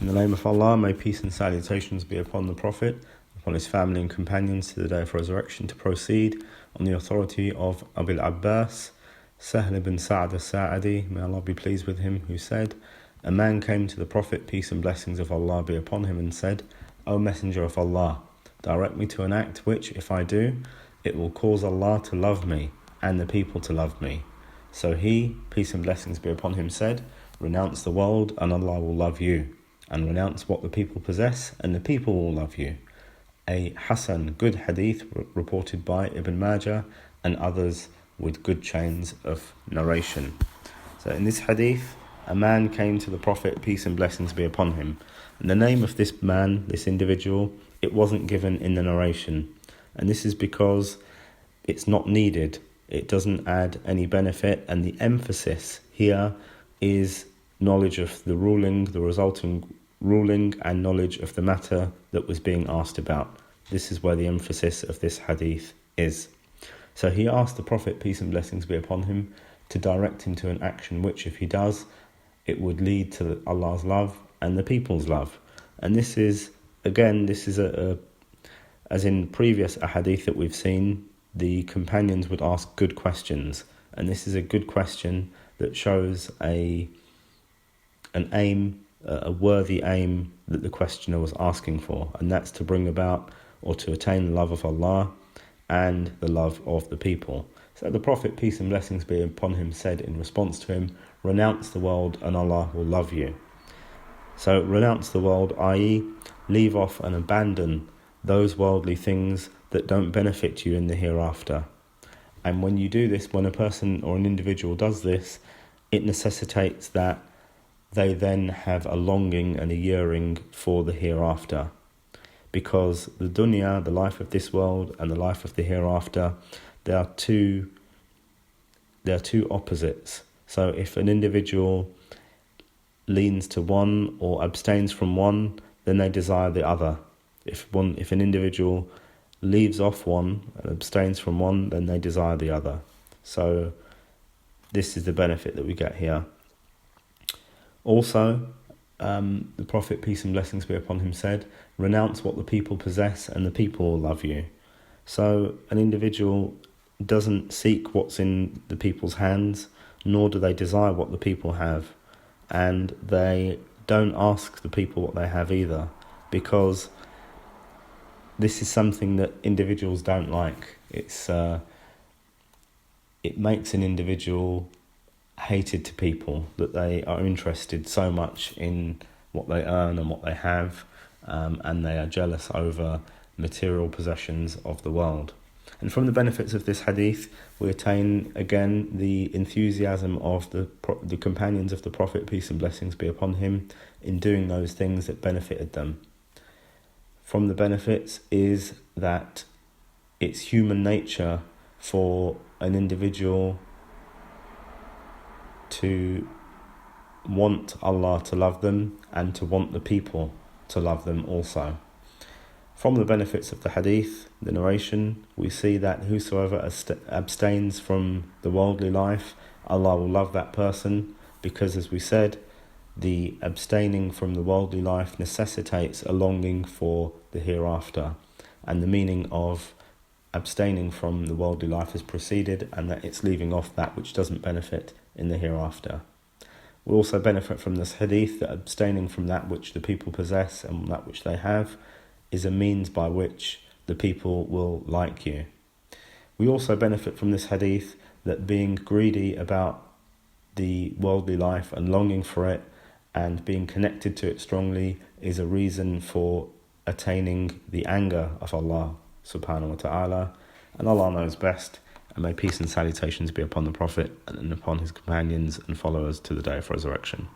In the name of Allah, may peace and salutations be upon the Prophet, upon his family and companions to the day of resurrection, to proceed on the authority of Abil Abbas, Sahl bin Sa'ad al-Sa'adi, may Allah be pleased with him, who said, a man came to the Prophet, peace and blessings of Allah be upon him, and said, O Messenger of Allah, direct me to an act which, if I do, it will cause Allah to love me and the people to love me. So he, peace and blessings be upon him, said, renounce the world and Allah will love you, and renounce what the people possess and the people will love you. A Hasan, good hadith reported by Ibn Majah and others with good chains of narration. So in this hadith, a man came to the Prophet, peace and blessings be upon him. And the name of this man, this individual, it wasn't given in the narration. And this is because it's not needed. It doesn't add any benefit, and the emphasis here is knowledge of the ruling, the resulting ruling, and knowledge of the matter that was being asked about. This is where the emphasis of this hadith is. So he asked the Prophet, peace and blessings be upon him, to direct him to an action which, if he does, it would lead to Allah's love and the people's love. And this is, again, as in previous ahadith that we've seen, the companions would ask good questions. And this is a good question that shows an aim, a worthy aim that the questioner was asking for, and that's to bring about or to attain the love of Allah and the love of the people. So the Prophet, peace and blessings be upon him, said in response to him, renounce the world and Allah will love you. So renounce the world, i.e. leave off and abandon those worldly things that don't benefit you in the hereafter. And when you do this, when a person or an individual does this, it necessitates that they then have a longing and a yearning for the hereafter. Because the dunya, the life of this world, and the life of the hereafter, they are two opposites. So if an individual leans to one or abstains from one, then they desire the other. If an individual leaves off one and abstains from one, then they desire the other. So this is the benefit that we get here. Also, the Prophet, peace and blessings be upon him, said, renounce what the people possess and the people will love you. So an individual doesn't seek what's in the people's hands, nor do they desire what the people have. And they don't ask the people what they have either, because this is something that individuals don't like. It makes an individual hated to people, that they are interested so much in what they earn and what they have, and they are jealous over material possessions of the world. And from the benefits of this hadith, we attain again the enthusiasm of the companions of the Prophet, peace and blessings be upon him, in doing those things that benefited them. From the benefits is that it's human nature for an individual to want Allah to love them and to want the people to love them also. From the benefits of the hadith, the narration, we see that whosoever abstains from the worldly life, Allah will love that person, because, as we said, the abstaining from the worldly life necessitates a longing for the hereafter. And the meaning of abstaining from the worldly life is preceded, and that it's leaving off that which doesn't benefit in the hereafter. We also benefit from this hadith that abstaining from that which the people possess and that which they have is a means by which the people will like you. We also benefit from this hadith that being greedy about the worldly life and longing for it and being connected to it strongly is a reason for attaining the anger of Allah subhanahu wa ta'ala. And Allah knows best. And may peace and salutations be upon the Prophet and upon his companions and followers to the day of resurrection.